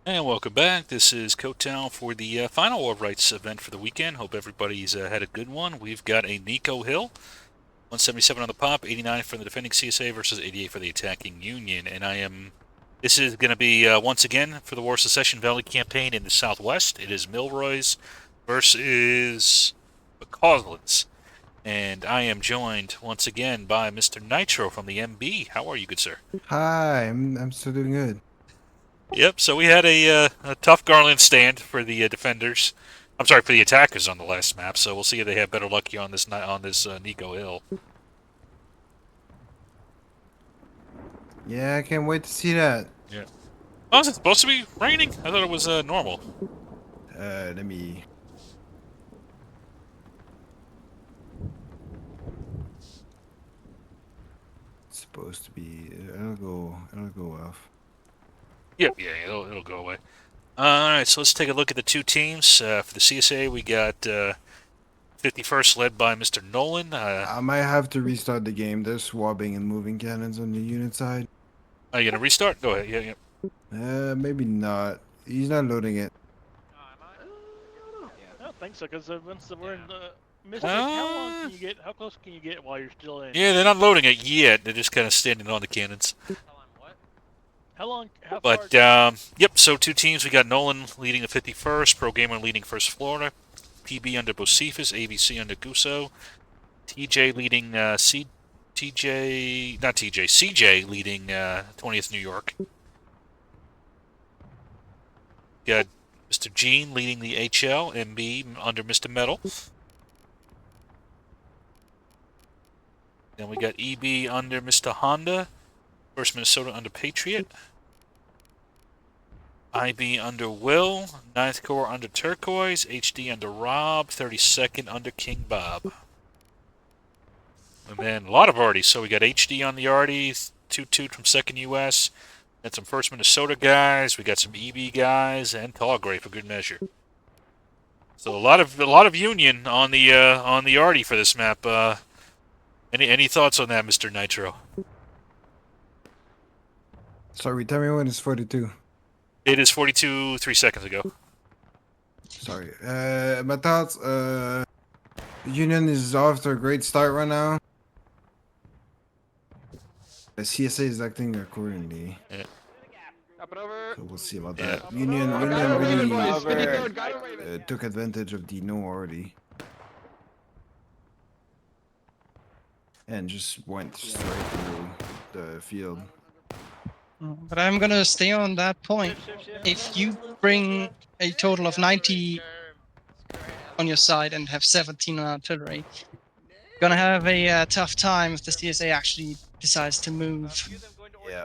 And welcome back. This is Cotown for the final War Rights event for the weekend. Hope everybody's had a good one. We've got a Nico Hill, 177 on the pop, 89 for the defending CSA versus 88 for the attacking Union. And this is going to be once again for the War Secession Valley campaign in the Southwest. It is Milroys versus McCauslands. And I am joined once again by Mr. Nitro from the MB. How are you, good sir? Hi, I'm still doing good. Yep. So we had a tough Garland stand for the defenders. I'm sorry for the attackers on the last map. So we'll see if they have better luck here on this Nico Hill. Yeah, I can't wait to see that. Yeah. Oh, is it supposed to be raining? I thought it was normal. Let me. It's supposed to be. It'll go off. Yep. Yeah. It'll go away. All right. So let's take a look at the two teams. For the CSA, we got 51st led by Mr. Nolan. I might have to restart the game. There's swabbing and moving cannons on the unit side. Are you gonna restart? Go ahead. Yeah. Maybe not. He's not loading it. I don't think so, because once we're in the Mystic, how long can you get? How close can you get while you're still in? Yeah, they're not loading it yet. They're just kind of standing on the cannons. How long? How But far? yep. So two teams. We got Nolan leading the 51st, Pro Gamer leading First Florida, PB under Bocephus, ABC under Guso, TJ leading CJ leading 20th New York. Got Mr. Gene leading the HL, MB under Mr. Metal. Then we got EB under Mr. Honda, First Minnesota under Patriot. IB under Will, 9th Corps under Turquoise, HD under Rob, 32nd under King Bob. And then a lot of Arties. So we got HD on the Arties, 2-2 from 2nd US, and some 1st Minnesota guys. We got some EB guys and Tallgray for good measure. So a lot of Union on the Artie for this map. Any thoughts on that, Mr. Nitro? Sorry, tell me when it's 42. It is 42 3 seconds ago. Sorry. My thoughts. Union is off to a great start right now. The CSA is acting accordingly. Yeah. So we'll see about that. Union really took advantage of the no already. And just went straight through the field. But I'm gonna stay on that point. If you bring a total of 90 on your side and have 17 on artillery, you're gonna have a tough time if the CSA actually decides to move. Yeah.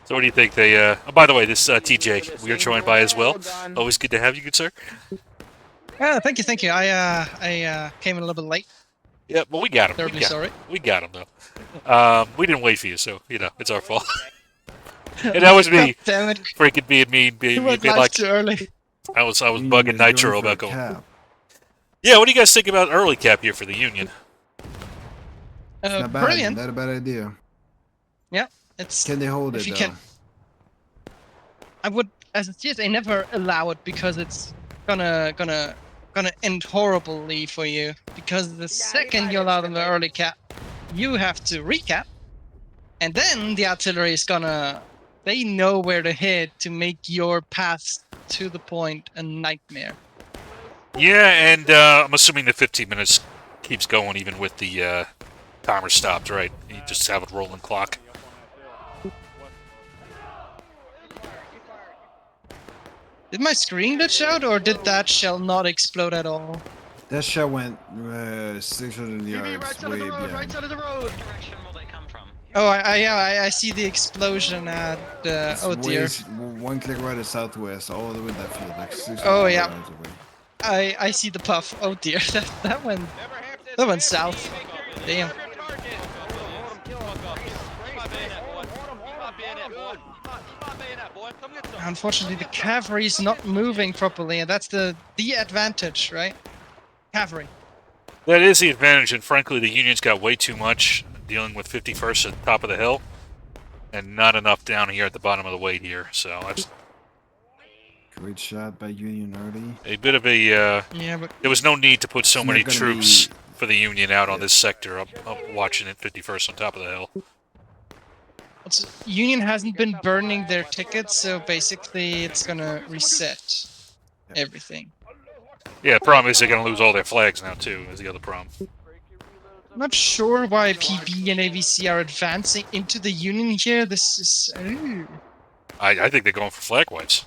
So what do you think? They oh, by the way, this TJ we are joined by as well. Always good to have you, good sir. Yeah, thank you. I came in a little bit late. Yeah, well we got him. Terribly sorry. We got him though. We didn't wait for you, so it's our fault. And that was me. Damn it! Freaking being like too early. I was Union bugging is Nitro going for about a going. cap. Yeah, what do you guys think about early cap here for the Union? Not bad. Brilliant. Not a bad idea. Yeah, it's. Can they hold If it you though? can- I would, as a CSA, never allow it because it's gonna end horribly for you. Because the second you allow them the early cap, you have to recap, and then the artillery is gonna. They know where to hit to make your path to the point a nightmare. Yeah, and I'm assuming the 15 minutes keeps going even with the timer stopped, right? You just have a rolling clock. Did my screen glitch out, or did that shell not explode at all? That shot went 600 yards way beyond. side of the road. Oh, I see the explosion at. It's Oh dear. One click right to southwest, all the way that field, like 600 Oh, yeah. yards away. I see the puff. Oh dear, that went south. Damn. Unfortunately, the cavalry is not moving properly, and that's the advantage, right? Cavalry. That is the advantage, and frankly, the Union's got way too much dealing with 51st at the top of the hill. and not enough down here at the bottom of the weight here. So that's Great shot by Union early. a bit of a. Yeah, but There was no need to put so It's many not gonna troops be- for the Union out on Yeah. this sector. Up watching it 51st on top of the hill. Union hasn't been burning their tickets, so basically it's gonna reset everything. Yeah, the problem is they're going to lose all their flags now too. Is the other problem. I'm not sure why PB and AVC are advancing into the Union here. This is... I think they're going for flag wipes.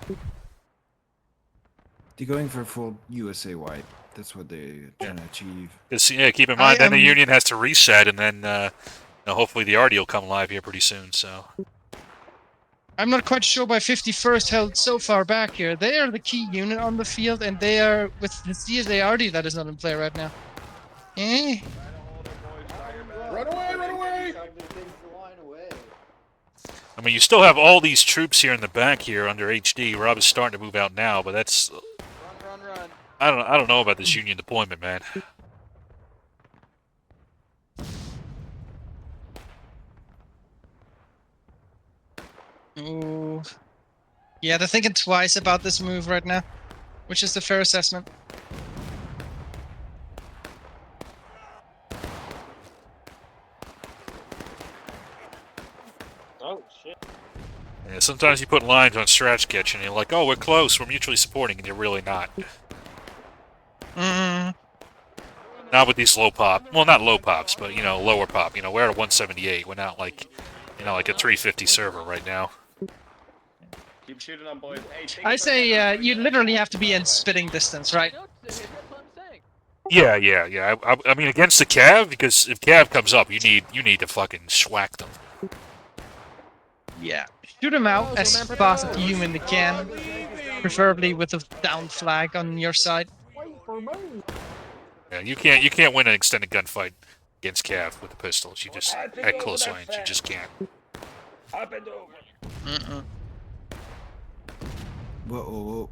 They're going for a full USA wipe. That's what they're trying to achieve. Because yeah, keep in mind, I then the am- Union has to reset, and then hopefully the RD will come live here pretty soon. So I'm not quite sure why 51st held so far back here. They are the key unit on the field, and they are with the CSARD that is not in play right now. Eh? Run away, run away! I mean, you still have all these troops here in the back here under HD. Rob is starting to move out now, but that's Run. I don't know about this Union deployment, man. Ooh. Yeah, they're thinking twice about this move right now, which is the fair assessment. Oh shit. Yeah, sometimes you put lines on strat sketch, and you're like, "Oh, we're close. We're mutually supporting," and you're really not. Mm. Not with these low pop. Well, not low pops, but lower pop. We're at a 178. We're not like, like a 350 server right now. Keep shooting on boys. Hey, take I it say you literally have to be in spitting distance, right? Yeah. I mean, against the Cav, because if Cav comes up, you need to fucking schwack them. Yeah. Shoot them out as fast as you humanly can, preferably with a down flag on your side. Yeah, you can't win an extended gunfight against Cav with the pistols. You just at close range, you just can't. up and over. Mm-mm. Whoa.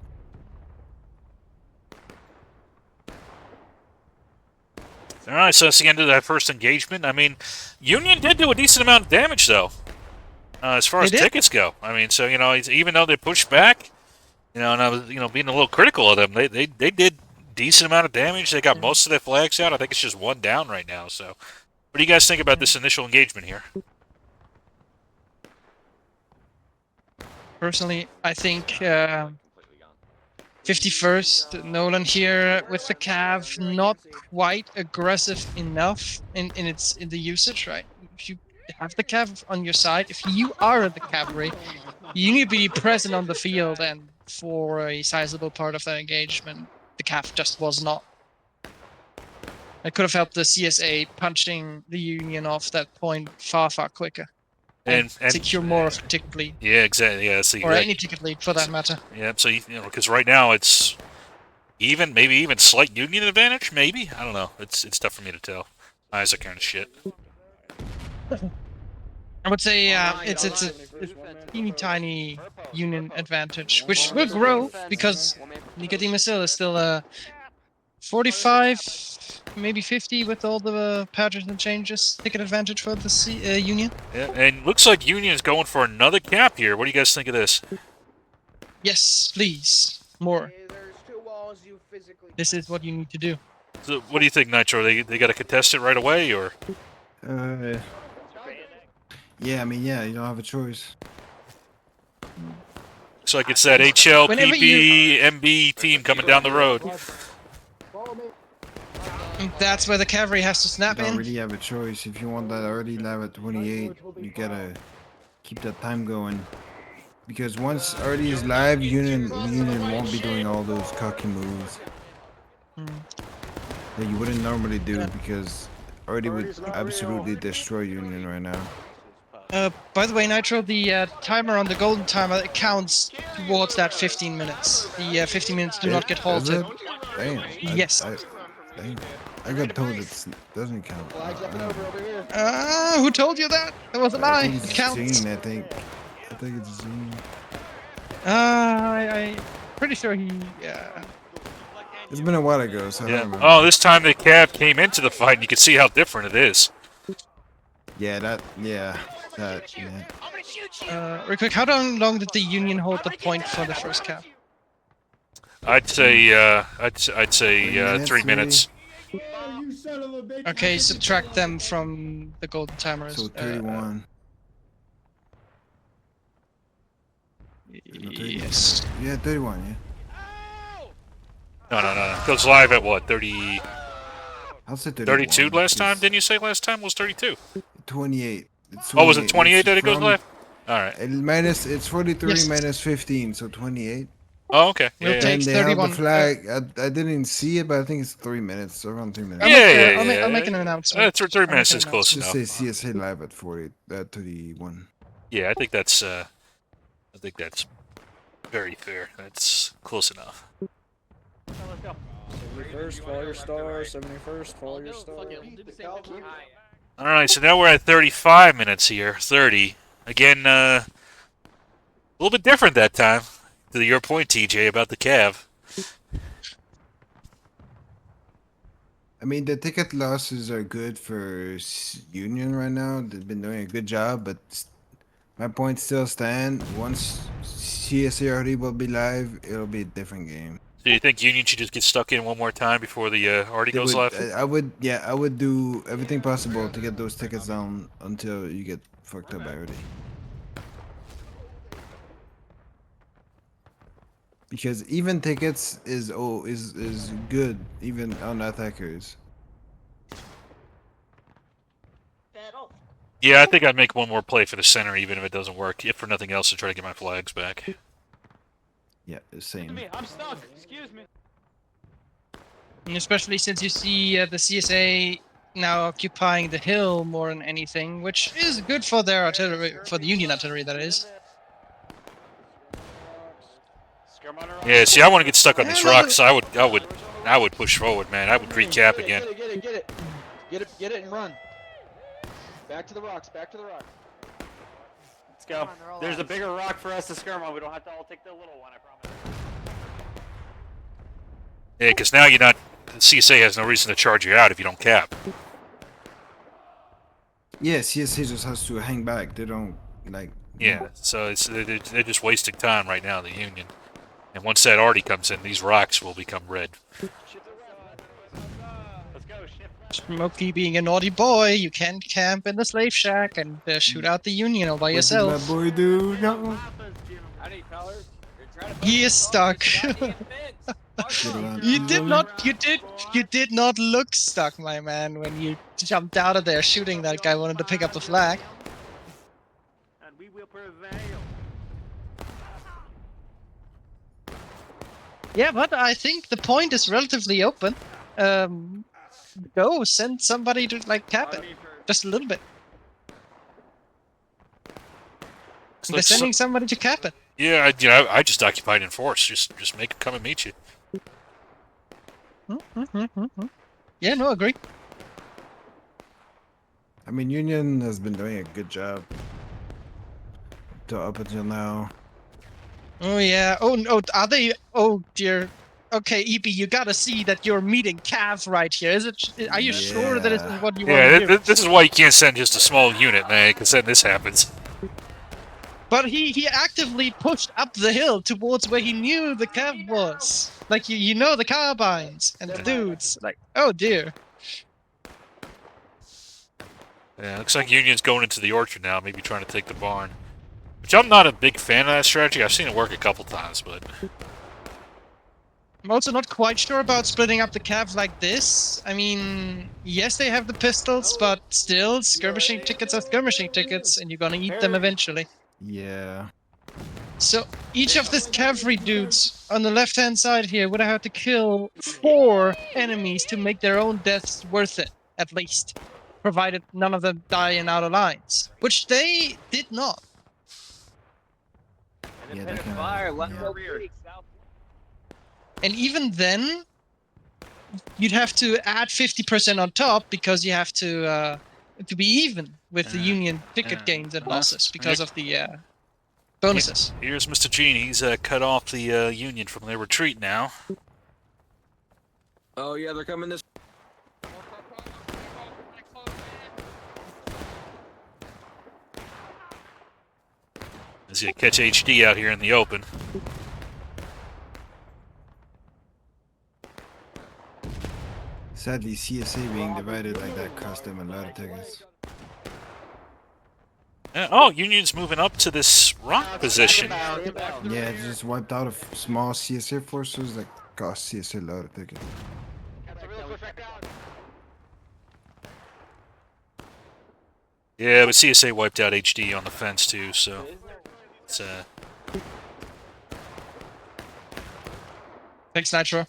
All right, so that's the end of that first engagement. I mean, Union did do a decent amount of damage, though, as far as They did? tickets go. I mean, so even though they pushed back, and I was being a little critical of them, they did decent amount of damage. They got most of their flags out. I think it's just one down right now. So, what do you guys think about this initial engagement here? Personally, I think 51st Nolan here with the Cav not quite aggressive enough in the usage, right? If you have the Cav on your side, if you are the cavalry, you need to be present on the field, and for a sizable part of that engagement, the Cav just was not. It could have helped the CSA punching the Union off that point far quicker. And secure more of a ticket lead. Yeah, exactly. Yeah, see, Or any ticket lead for that matter. Yeah, so because right now it's maybe even slight Union advantage. Maybe I don't know. It's tough for me to tell. My eyes are kind of shit. I would say it's a teeny tiny Union advantage, which will grow because Nicodemus is still 45, maybe 50 with all the patterns and changes. Ticket advantage for the Union. Yeah, and looks like Union is going for another cap here. What do you guys think of this? Yes, please. More. This is what you need to do. So, what do you think, Nitro? They got to contest it right away, or? Yeah, I mean, yeah, you don't have a choice. Looks like it's that HL, Whenever PP, MB team coming down the road. That's where the cavalry has to snap You don't in. really have a choice. If you want that already live at 28, you gotta keep that time going. Because once already is live, Union won't be doing all those cocky moves that you wouldn't normally do, because already would absolutely destroy Union right now. By the way, Nitro, the timer on the golden timer, it counts towards that 15 minutes. The 15 minutes do not get Is halted. it? Damn. Yes. I got told it doesn't count. Who told you that? That was a I lie. think It it's counts. Zine, I think it's Zine. I'm pretty sure he. It's been a while ago, so I don't Yeah. remember. Oh, this time the Cav came into the fight, and you can see how different it is. Yeah, that. Yeah, that. Yeah. Real quick, how long did the Union hold the point for the first cap? I'd say I'd say 3 minutes, minutes. Okay, subtract them from the golden timers. So 31. No, 31. Yes. Yeah, 31. Yeah. No. It goes live at what? 30, I'll say 31. 32 last time? because Didn't you say last time was 32? 28. It's Oh, was it 28 It's that it goes from- live? All right. It's 43 Yes. minus 15, so 28. Oh, okay. We'll Yeah, take- And Takes they held the 31, flag. I didn't see it, but I think it's 3 minutes, around 3 minutes. I'll Yeah, I'll make an announcement. 3 minutes I'll is make an close Just enough. say CSA live at 31. Yeah, I think that's very fair. That's close enough. So let's go. 71st, follow your star. 71st, follow your star. All right, so now we're at 35 minutes here. 30. Again, a little bit different that time. To your point, TJ, about the Cav. I mean, the ticket losses are good for Union right now. They've been doing a good job, but my points still stand. Once CSARD will be live, it'll be a different game. Do you think Union should just get stuck in one more time before the RD They goes would- live? I would, yeah, I would do everything possible to get those tickets down until you get fucked up by RD. Because even tickets is good, even on attackers. Yeah, I think I'd make one more play for the center, even if it doesn't work. If for nothing else, to try to get my flags back. Yeah, the same. I'm stuck. Excuse me. And especially since you see the CSA now occupying the hill more than anything, which is good for their artillery, for the Union artillery, that is. Yeah, see, I want to get stuck on this Yeah, rock, look- so I would push forward, man. I would recap again. Get it and run. Back to the rocks, Let's go. There's a bigger rock for us to skirm on. We don't have to all take the little one, I promise. Yeah, because now you're not. CSA has no reason to charge you out if you don't cap. Yeah, CSA just has to hang back. They don't like. Yeah, so they're just wasting time right now, the Union. And once that arty comes in, these rocks will become red. Let's go, shift. Smokey being a naughty boy, you can't camp in the slave shack and shoot out the Union all by What did yourself. my boy do? No. Howdy, fellas. He is stuck. Get around. You did not look stuck, my man, when you jumped out of there shooting that guy wanted to pick up the flag. And we will prevail. Yeah, but I think the point is relatively open. Go send somebody to like cap it, just a little bit. They're sending somebody to cap it. Yeah, I just occupied in force. Just make it come and meet you. Yeah, no, agree. I mean, Union has been doing a good job up until now. Oh yeah. Oh no, are they? Oh dear. Okay, EB, you gotta see that you're meeting Cav right here. Is it? Are you sure that this is what you want Yeah, to do? this is why you can't send just a small unit, man, because then this happens. But he actively pushed up the hill towards where he knew the Cav was. Like you know the carbines and the dudes. Like, oh dear. Yeah, looks like Union's going into the orchard now, maybe trying to take the barn. Which I'm not a big fan of that strategy. I've seen it work a couple times, but... I'm also not quite sure about splitting up the Cav like this. I mean, yes, they have the pistols, but still, skirmishing tickets are skirmishing tickets, and you're gonna eat them eventually. Yeah. So, each of these cavalry dudes on the left-hand side here would have to kill 4 enemies to make their own deaths worth it, at least. Provided none of them die in outer lines. Which they did not. Yeah, they kinda, yeah. And even then, you'd have to add 50% on top because you have to be even with the Union ticket gains and losses because of the bonuses. Here's Mr. Gene. He's cut off the Union from their retreat now. Oh yeah, they're coming this. As you catch HD out here in the open. Sadly, CSA being divided like that cost them a lot of tickets. Oh, Union's moving up to this rock position. Yeah, it just wiped out a small CSA forces that cost CSA a lot of tickets. Yeah, but CSA wiped out HD on the fence too, so it's Thanks, Nitro.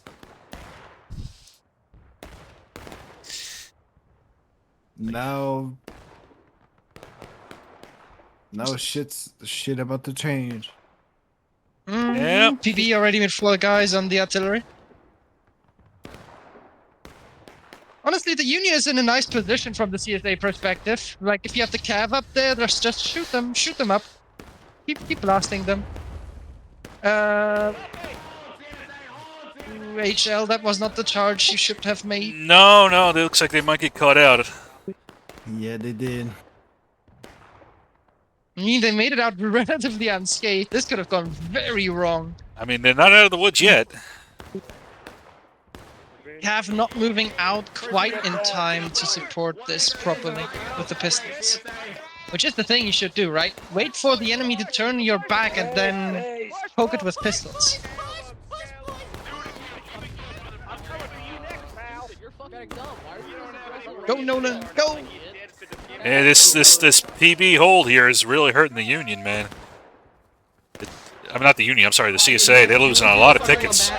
Now shit about to change. Yep. PB already with 4 guys on the artillery. Honestly, the Union is in a nice position from the CSA perspective. Like, if you have the cav up there, just shoot them up. Keep blasting them. HL, that was not the charge you should have made. No, it looks like they might get caught out. Yeah, they did. I mean, they made it out relatively unscathed. This could have gone very wrong. I mean, they're not out of the woods yet. Cav not moving out quite in time to support this properly with the pistols. Which is the thing you should do, right? Wait for the enemy to turn your back and then poke it with pistols. Go, Nolan, go! Yeah, this PB hold here is really hurting the Union, man. I'm not the Union. I'm sorry, the CSA. They're losing a lot of tickets.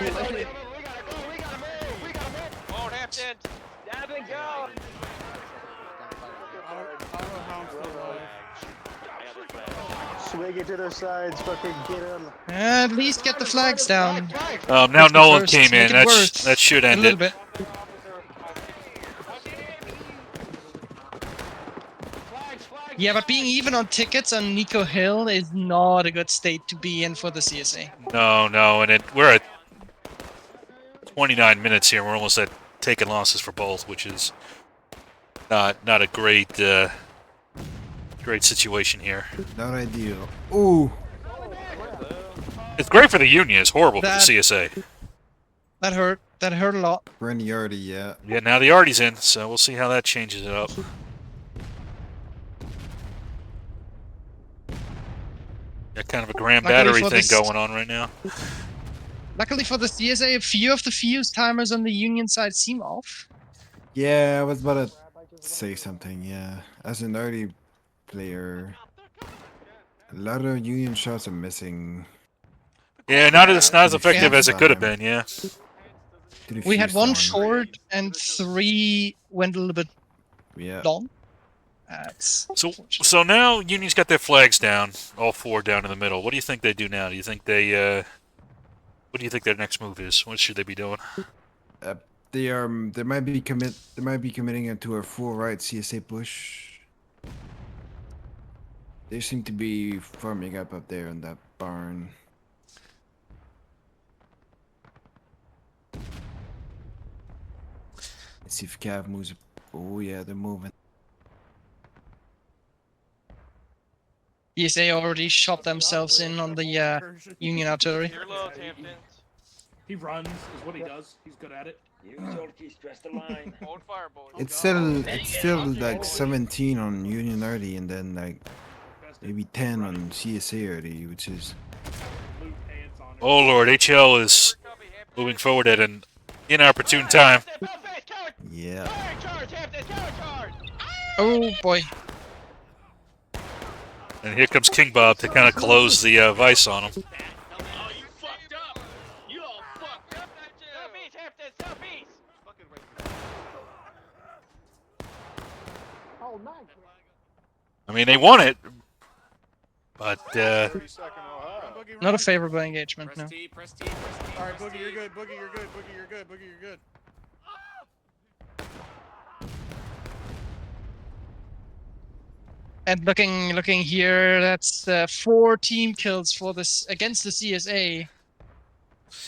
Swing it to their sides, fucking get them. At least get the flags down. Now That's the Nolan first. came in. Make it worse. That should A end little it. bit. Yeah, but being even on tickets on Nico Hill is not a good state to be in for the CSA. No, and we're at 29 minutes here. We're almost at taking losses for both, which is not a great situation here. Not ideal. Ooh. It's great for the Union. It's horrible for the That- CSA. That hurt. That hurt a lot. Brent Yardy, yeah. Yeah, now the Artie's in, so we'll see how that changes it up. Got kind of a grand Luckily battery for thing this- going on right now. Luckily for the CSA, a few of the fuse timers on the Union side seem off. Yeah, I was about to say something, yeah. As an early player, a lot of Union shots are missing. Yeah, not as effective Yeah. as it could have been. Yeah. to the We had fuse one time. short and 3 went a little bit Yeah. long. It's So now Union's got their flags down, all 4 down in the middle. What do you think they do now? Do you think they what do you think their next move is? What should they be doing? They might be committing into a full right CSA push. They seem to be farming up there in that barn. Let's see if Cav moves. Oh yeah, they're moving. CSA already shot themselves in on the Union artillery. You're low, Hamptons. He runs, is what he does. He's good at it. Hold fire, boys. It's still like 17 on Union early, and then like maybe 10 on CSA early, which is Blue pants on it. Oh Lord, HL is moving forward at an inopportune time. yeah. Oh boy. And here comes King Bob to kind of close the vice on him. Oh, you fucked up. You all fucked up. Southeast, Hampton, southeast. I mean, they won it, but Not a favorable engagement, no. Alright, Boogie, you're good. Boogie, you're good. Boogie, you're good. Boogie, you're good. And looking here, that's 4 team kills for this against the CSA.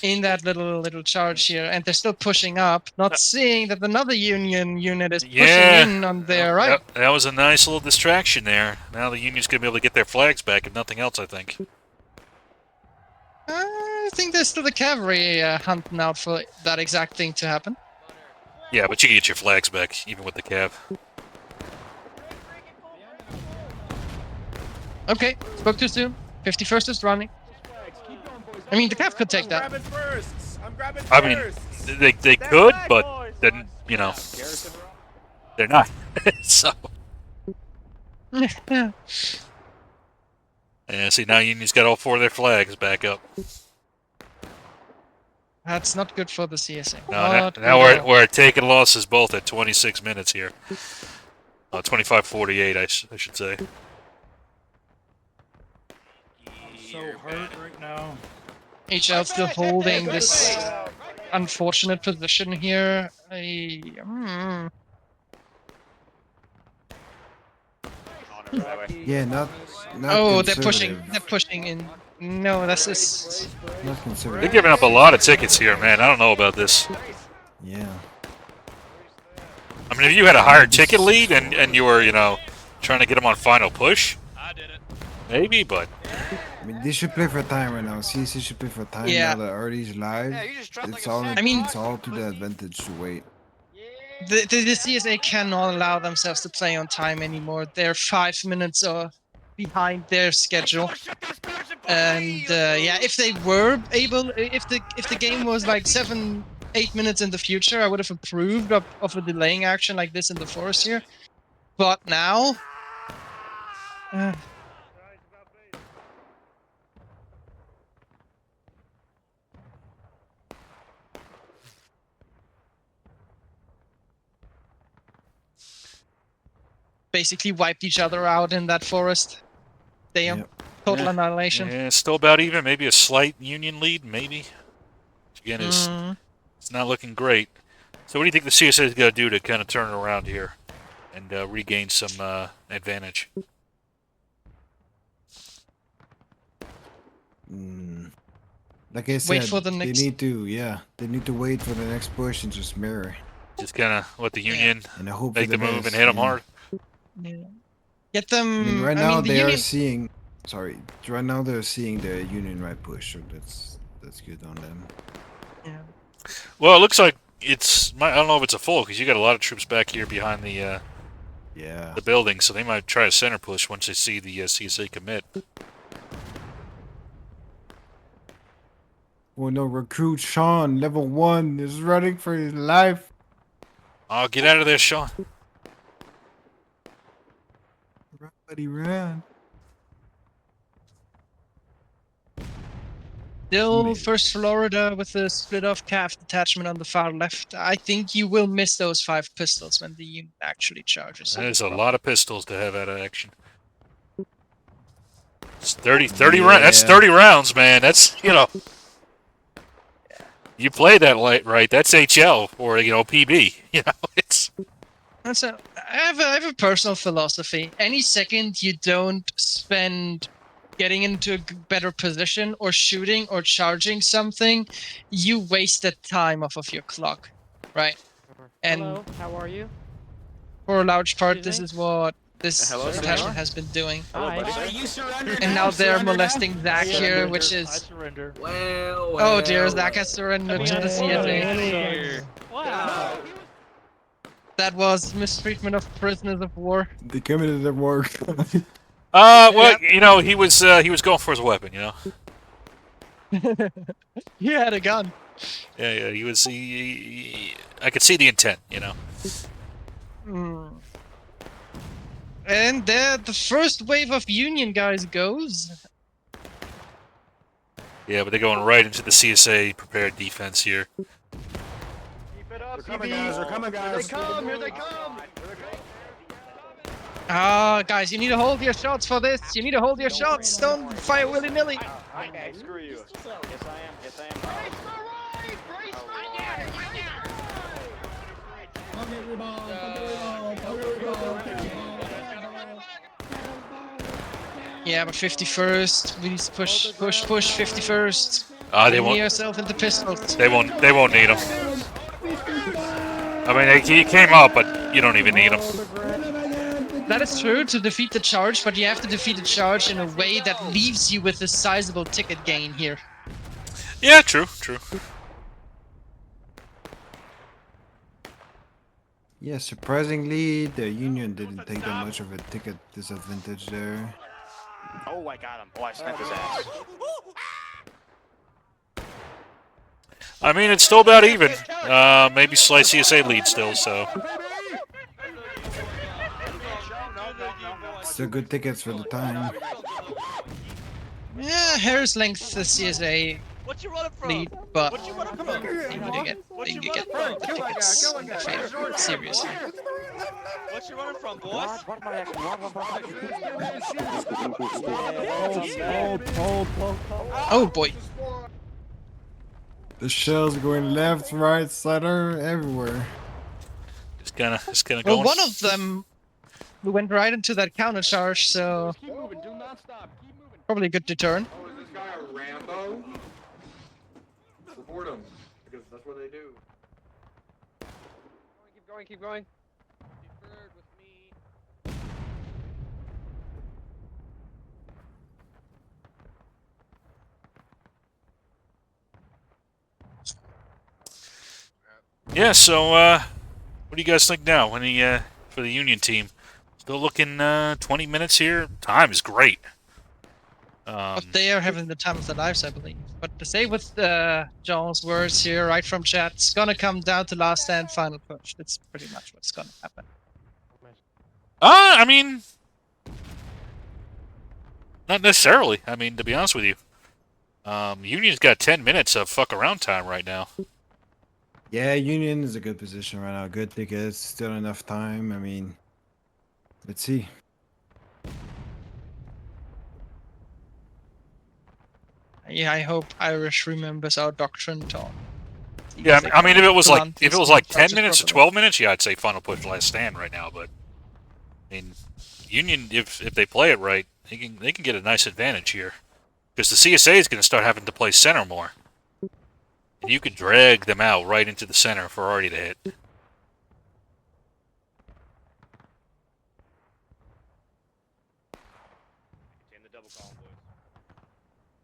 in that little charge here, and they're still pushing up, not seeing that another Union unit is pushing in on their right. That was a nice little distraction there. Now the Union's going to be able to get their flags back, if nothing else, I think. I think there's still the cavalry hunting out for that exact thing to happen. Yeah, but you can get your flags back, even with the cav. Okay, spoke too soon. 51st is running. I mean, the cav could take that. I'm grabbing firsts. I'm grabbing I mean, firsts. they could, but then, you know, they're not. So, yeah, see, now Union's got all 4 of their flags back up. That's not good for the CSA. No, now we're taking losses both at 26 minutes here. 25-48, I should say. So hurt right now. HL still holding this unfortunate position here. Yeah, not Oh, they're conservative. pushing in. No, that's just... Not conservative. They're giving up a lot of tickets here, man. I don't know about this. Yeah. I mean, if you had a higher ticket lead and you were, you know, trying to get them on final push, I did it. maybe, but I mean, they should play for time right now. CSC should play for time Yeah. now that Artie's live. Yeah, you just dropped It's like a all. sack. I mean- it's all to the advantage to wait. The CSA cannot allow themselves to play on time anymore. They're 5 minutes behind their schedule. And yeah, if they were able, if the game was like 7-8 minutes in the future, I would have approved of a delaying action like this in the forest here. But now, basically wiped each other out in that forest. Damn, Yep. total Yeah. annihilation. yeah, it's still about even. Maybe a slight Union lead, maybe. Again, it's not looking great. So what do you think the CSA is going to do to kind of turn it around here and regain some advantage? Like I said, for the next- they need to wait for the next push and just mirror. Just kind of let the Union And I hope make for the the move best, and hit them yeah. hard. Yeah. Get them. I mean, right now the they are Union- seeing. Sorry, right now they're seeing the Union right push, so that's good on them. Yeah. Well, it looks like it's. I don't know if it's a full because you got a lot of troops back here behind the Yeah. building, so they might try a center push once they see the CSA commit. Oh no, recruit Sean, level 1, is running for his life. Oh, get out of there, Sean. Run, buddy, run. Still Maybe. first Florida with the split off CAF detachment on the far left. I think you will miss those 5 pistols when the unit actually charges. There's a lot of pistols to have out of action. It's 30 Yeah. That's 30 rounds, man. That's, you know. You play that right, that's HL or, you know, PB. You know, it's. So I have a personal philosophy. Any second you don't spend getting into a better position or shooting or charging something, you wasted time off of your clock, right? And Hello, how are you? for a large part, Excuse this me? is what this Hello, detachment senor? has been doing. Hi. You surrendered. And now they're molesting Zach here, which I is... surrender. Oh dear, Zach has surrendered to the CSA. Wow. That was mistreatment of prisoners of war. They committed their work. Well, you know, he was going for his weapon, you know. He had a gun. Yeah, he was. I could see the intent, you know. And there, the first wave of Union guys goes. Yeah, but they're going right into the CSA prepared defense here. Keep it up, They're coming, guys. They're coming, guys. Here they come. Ah, guys, you need to hold your shots for this. You need to hold your shots. Don't fire willy-nilly. Okay, screw you. Yes, I am. Yes, I am. Yeah, but 51st. We need to push 51st. They Bring won't. yourself into pistols. They won't. They won't need them. I mean, he came up, but you don't even need him. That is true to defeat the charge, but you have to defeat the charge in a way that leaves you with a sizable ticket gain here. Yeah, true. True. Yeah, surprisingly, the Union didn't take that much of a ticket disadvantage there. Oh, I got him. Oh, I sniped his ass. I mean, it's still about even. Maybe slight CSA lead still. So. Still good tickets for the time. Yeah, hair's length the CSA What you running from? lead, but What you running from? they need to get, What they you need to get running the from? tickets in their favor. Seriously. What you running from, boys? What am I actually? Oh boy. The shells going left, right, center, everywhere. Just kind of Well, going. one of them went right into that counter charge, so Keep moving. Do not stop. Keep moving. probably a good deterrent. Oh, is this guy a Rambo? Support him, because that's what they do. Keep going, keep going. Deferred with me. Yeah. So, what do you guys think now? When he for the Union team, still looking 20 minutes here. Time is great. But they are having the time of their lives, I believe. But to say with John's words here, right from chat, it's gonna come down to last stand, final push. That's pretty much what's gonna happen. I mean, not necessarily. I mean, to be honest with you, Union's got 10 minutes of fuck around time right now. Yeah, Union is a good position right now. Good tickets, still enough time. I mean, let's see. Yeah, I hope Irish remembers our doctrine talk. Yeah, I mean, if it was like 10 charges minutes or properly. 12 minutes, yeah, I'd say final push last stand right now. But I mean, Union, if they play it right, they can get a nice advantage here because the CSA is going to start having to play center more, and you could drag them out right into the center for Artie to hit. In the double column, boys.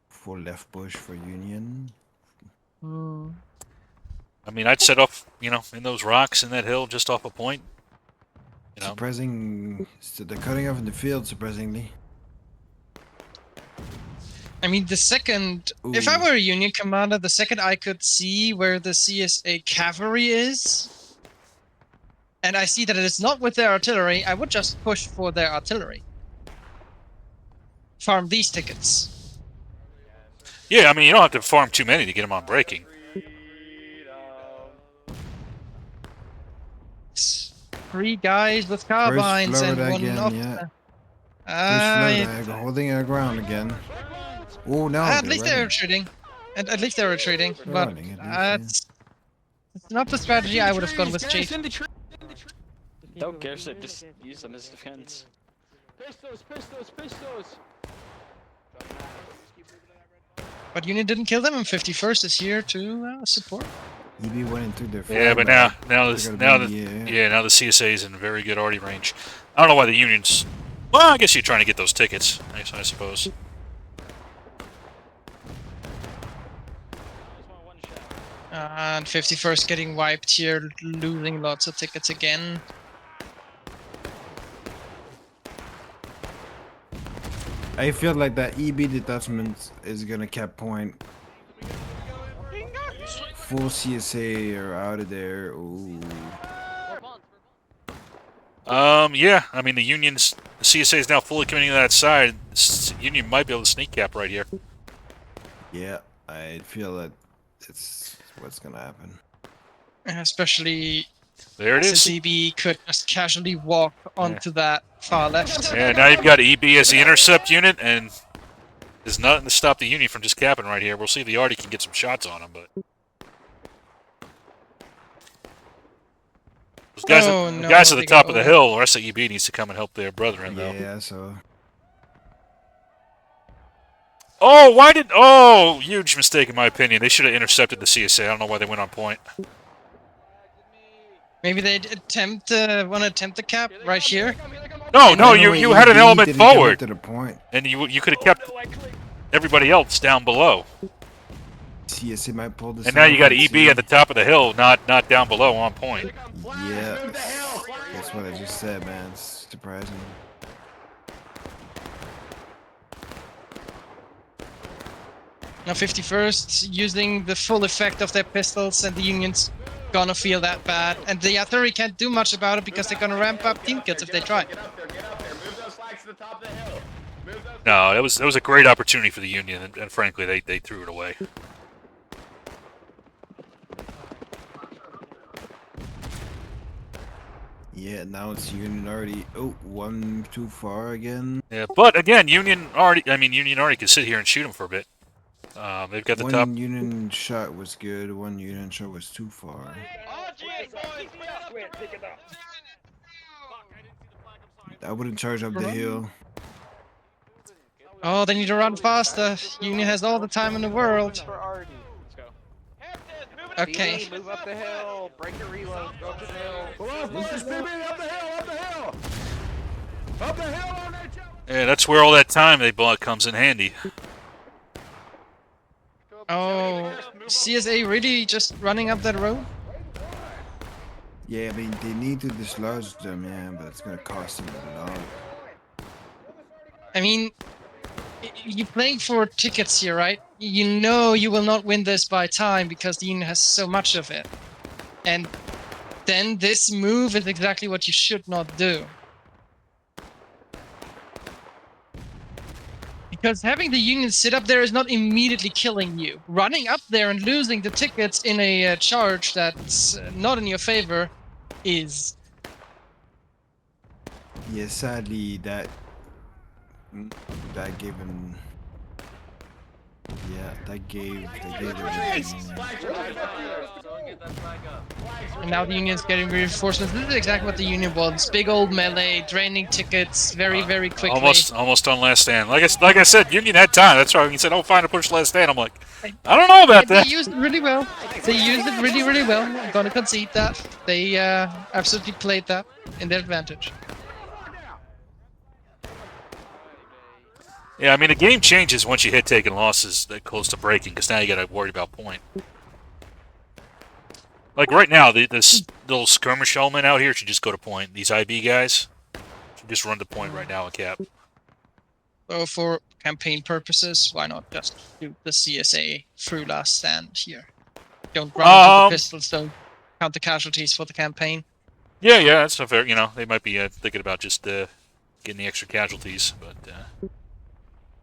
Full left push for Union. Hmm. I mean, I'd set off, in those rocks in that hill just off a point. Surprising. So they're cutting off in the field, surprisingly. I mean, the second, if I Ooh. were a Union commander, the second I could see where the CSA cavalry is, and I see that it is not with their artillery, I would just push for their artillery. Farm these tickets. Yeah, I mean, you don't have to farm too many to get them on breaking. It's 3 guys with carbines and float one again, off. yeah. First Ah, float, holding our ground again. Oh no! at they're least they're running. retreating. At least they're retreating. They're But running, at least, it's not the strategy I would have gone with, Chief. Don't care, so just use them as defense. Pistos. But Union didn't kill them, and 51st is here to support. EB went into their. Yeah, but fallback. now They're the gonna be in the air. now the CSA is in very good Artie range. I don't know why the Union's. Well, I guess you're trying to get those tickets. I suppose. And 51st getting wiped here, losing lots of tickets again. I feel like that EB detachment is gonna cap point. Full CSA are out of there. Ooh. Yeah. I mean, the CSA is now fully committing to that side. Union might be able to sneak cap right here. Yeah, I feel that it's what's gonna happen. Especially There it since is. EB could just casually walk onto that far left. Yeah, now you've got EB as the intercept unit, and there's nothing to stop the Union from just capping right here. We'll see if the Artie can get some shots on him, but those guys, Oh, the no, guys at the they top got of the away. hill, the rest of EB needs to come and help their brethren, though. Yeah, so Oh, why did... Oh, huge mistake in my opinion. They should have intercepted the CSA. I don't know why they went on point. Maybe they'd want to attempt the cap right here. No, And no, then- you had an EB element didn't come up forward. to the point. And you could have kept everybody else down below. CSA might pull this And now you got off, let's EB at the top of the hill, not down below on point. Yeah. That's what I just said, man. It's surprising. Now 51st using the full effect of their pistols, and the Union's gonna feel that bad. And the artillery can't do much about it because they're gonna ramp up team kills if they try. Get up there, move those flags to the top of the hill. Move those No, that was a great opportunity for the Union, and frankly, they threw it away. Yeah, now it's Union already. Oh, one too far again. Yeah, but again, Union already can sit here and shoot them for a bit. They've got the One top. Union shot was good. One Union shot was too far. I wouldn't charge up the hill. Oh, they need to run faster. Union has all the time in the world. Let's go. Okay. Move up the hill. Break your reload. Go up the hill. up the hill! Up the hill on that jump! Yeah, that's where all that time they bought comes in handy. Oh, CSA really just running up that road? Yeah, I mean, they need to dislodge them, yeah, but it's gonna cost them a lot. I mean, you're playing for tickets here, right? You know you will not win this by time because the Union has so much of it. And then this move is exactly what you should not do. Because having the Union sit up there is not immediately killing you. Running up there and losing the tickets in a charge that's not in your favor is... Yeah, sadly, that gave him. Yeah, that gave them. And now the Union's getting reinforcements. This is exactly what the Union wants. Big old melee, draining tickets very, very quickly. Almost on last stand. Like I said, Union had time. That's why when you said, "Oh, fine, to push last stand," I'm like, I don't know about that. They used it really well. They used it really, really well. I'm gonna concede that. They absolutely played that in their advantage. Yeah, I mean, the game changes once you hit taking losses that close to breaking, because now you got to worry about point. Like right now, this little skirmish element out here should just go to point. These IB guys should just run to point right now and cap. So for campaign purposes, why not just do the CSA through last stand here? Don't run into the pistols, don't count the casualties for the campaign. Yeah, that's not fair. You know, they might be thinking about just getting the extra casualties, but...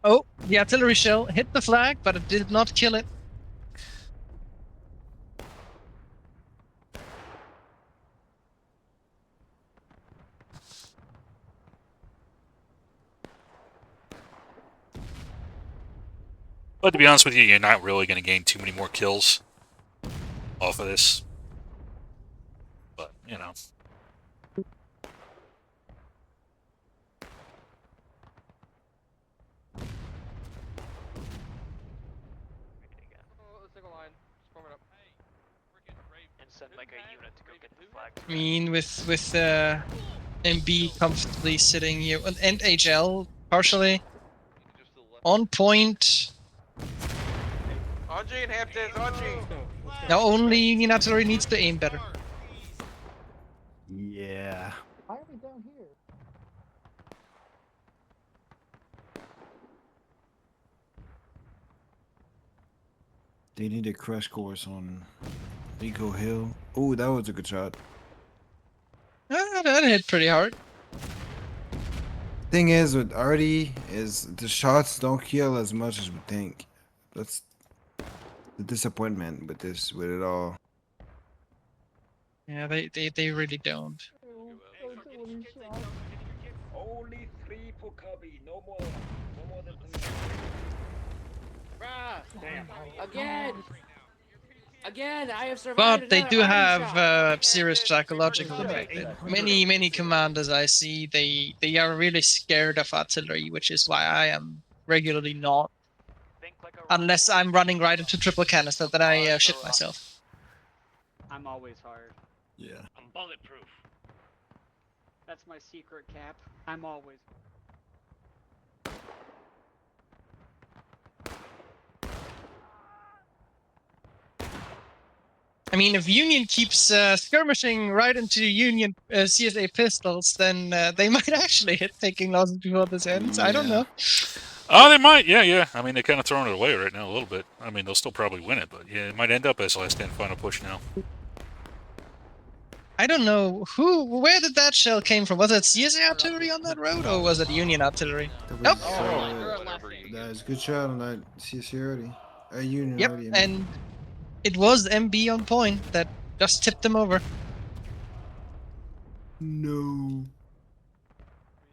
Oh, the artillery shell hit the flag, but it did not kill it. But to be honest with you, you're not really going to gain too many more kills off of this. But, you know. I mean, with MB comfortably sitting here, and HL partially on point. Anji and Hamptons, Anji! Now only Union artillery needs to aim better. Yeah. Why are we down here? They need a crash course on Eagle Hill. Oh, that was a good shot. That hit pretty hard. Thing is with Artie is the shots don't kill as much as we think. That's the disappointment with it all. Yeah, they really don't. Only 3 per copy, no more than 3. Again, I have survived. But they another do army have shot. serious psychological effect. Many commanders I see, they are really scared of artillery, which is why I am regularly not. Unless I'm running right into triple canister, then I shit myself. I'm always hard. Yeah. I'm bulletproof. That's my secret cap. I'm always. I mean, if Union keeps skirmishing right into Union CSA pistols, then they might actually hit taking losses before this ends. I don't Yeah. know. Oh, they might. Yeah. I mean, they're kind of throwing it away right now a little bit. I mean, they'll still probably win it, but yeah, it might end up as last stand final push now. I don't know where did that shell came from? Was it CSA artillery on that road, or was it Union artillery? That Nope. was, that was a good shot on that CSA already. Union Yep, already. I mean. and it was MB on point that just tipped them over. No.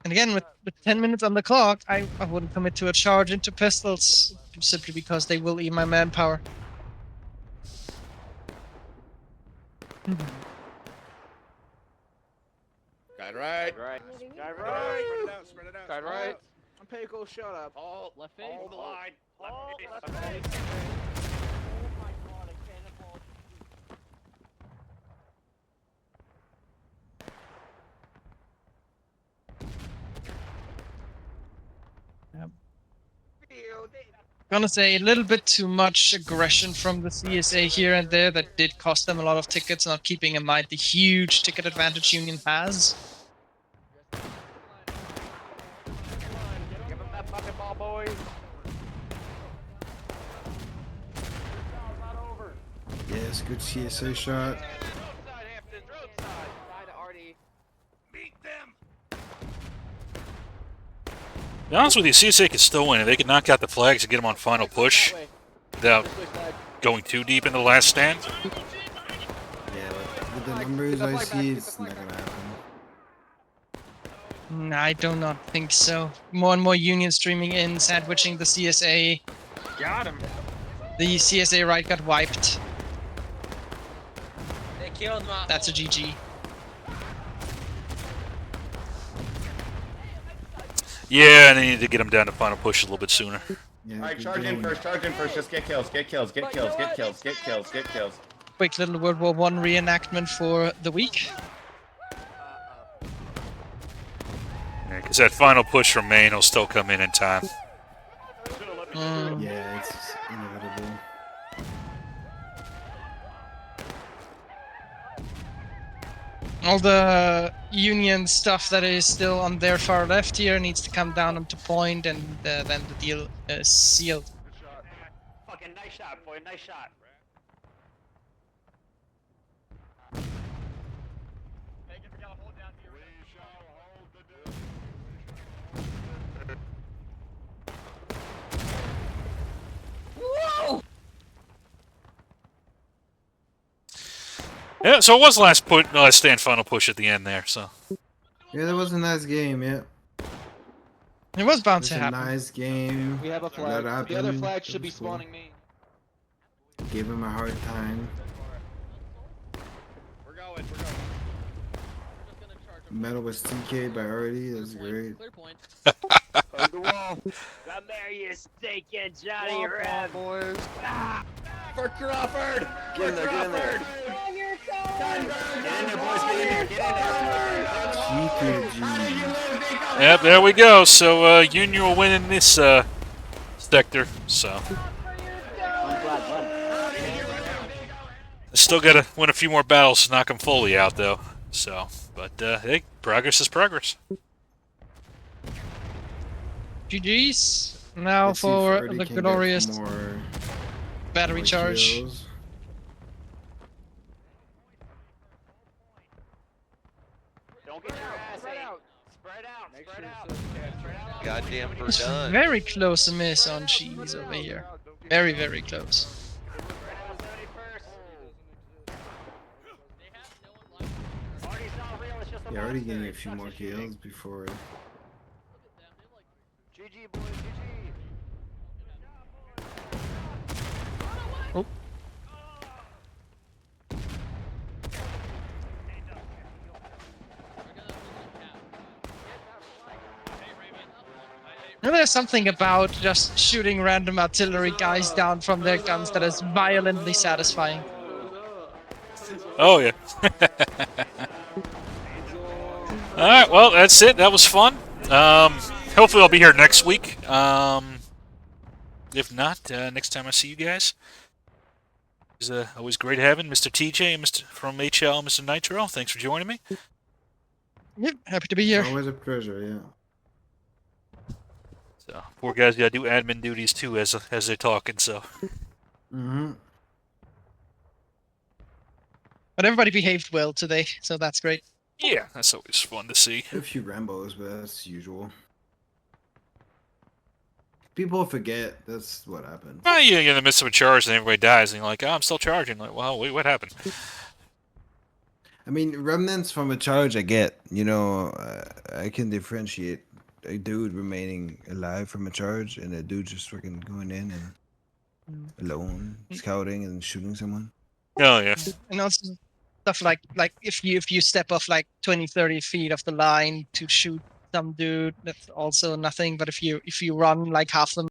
And again, with 10 minutes on the clock, I wouldn't commit to a charge into pistols simply because they will eat my manpower. Guide right. Right. Guide right. Spread it out. Spread it out. Guide right. I'm Payco, shut up. All left face. Hold the line. Left face. Gonna say a little bit too much aggression from the CSA here and there that did cost them a lot of tickets, not keeping in mind the huge ticket advantage Union has. Give him that fucking ball, boys. Yes, good CSA shot. Roadside, Hampton. Roadside. Side Artie. Meet them. To be honest with you, CSA could still win. If they could knock out the flags and get them on final push without going too deep into the last stand. Yeah, with the numbers I see, it's not gonna happen. I do not think so. More and more Union streaming in, sandwiching the CSA. Got him. The CSA right got wiped. They killed my. That's a GG. Yeah, and they need to get them down to final push a little bit sooner. Yeah, Alright, good charge in going. first. Charge in first. Just get kills. Get kills. Get kills. Get kills. Get kills. Get kills. Quick little World War I reenactment for the week. Because that final push from Maine will still come in time. Yeah, it's inevitable. All the Union stuff that is still on their far left here needs to come down onto point, and then the deal is sealed. Fucking nice shot, boy. Nice shot. Yeah, so it was last stand final push at the end there. So Yeah, that was a nice game. Yeah, It was bound it to was a happen. nice game. We have a Let flag. it happen. The other flag should It be was cool. spawning me. Gave him a hard time. We're going. We're going. Just gonna charge him. Medal was TK by Artie. That was great. Clear point. Hug the wall. Come there, you stinking Johnny Red. boys. For Crawford. Get in there. Get in there. Get in there, boys. Get in there. Get in there. GKG. yep, there we go. So Union will win in this sector. So still got to win a few more battles to knock them fully out, though. So, but hey, progress is progress. GG's. Now Let's see if for Artie the can get glorious more battery charge. kills. Don't get your ass out. Spread out. Spread out. Goddamn Verdun. Very close miss on cheese over here. Very, very close. Yeah, already getting a few more kills before. GG, boys. GG. Oh. There's something about just shooting random artillery guys down from their guns that is violently satisfying. Oh, yeah. All right, well, that's it. That was fun. Hopefully I'll be here next week. If not, next time I see you guys. It's always great having Mr. TJ and Mr. from HL, Mr. Nitro. Thanks for joining me. Yep, happy to be here. Always a pleasure, yeah. So, poor guys got to do admin duties too as they're talking. So. Mm-hmm. But everybody behaved well today, so that's great. Yeah, that's always fun to see. A few Rambos, but that's usual. People forget. That's what happens. Oh, yeah, you're in the midst of a charge and everybody dies, and you're like, oh, I'm still charging. Like, well, wait, what happened? I mean, remnants from a charge I get. You know, I can differentiate a dude remaining alive from a charge and a dude just freaking going in and alone, scouting and shooting someone. Oh, yeah. And also stuff like if you step off like 20-30 feet off the line to shoot some dude, that's also nothing. But if you run like half the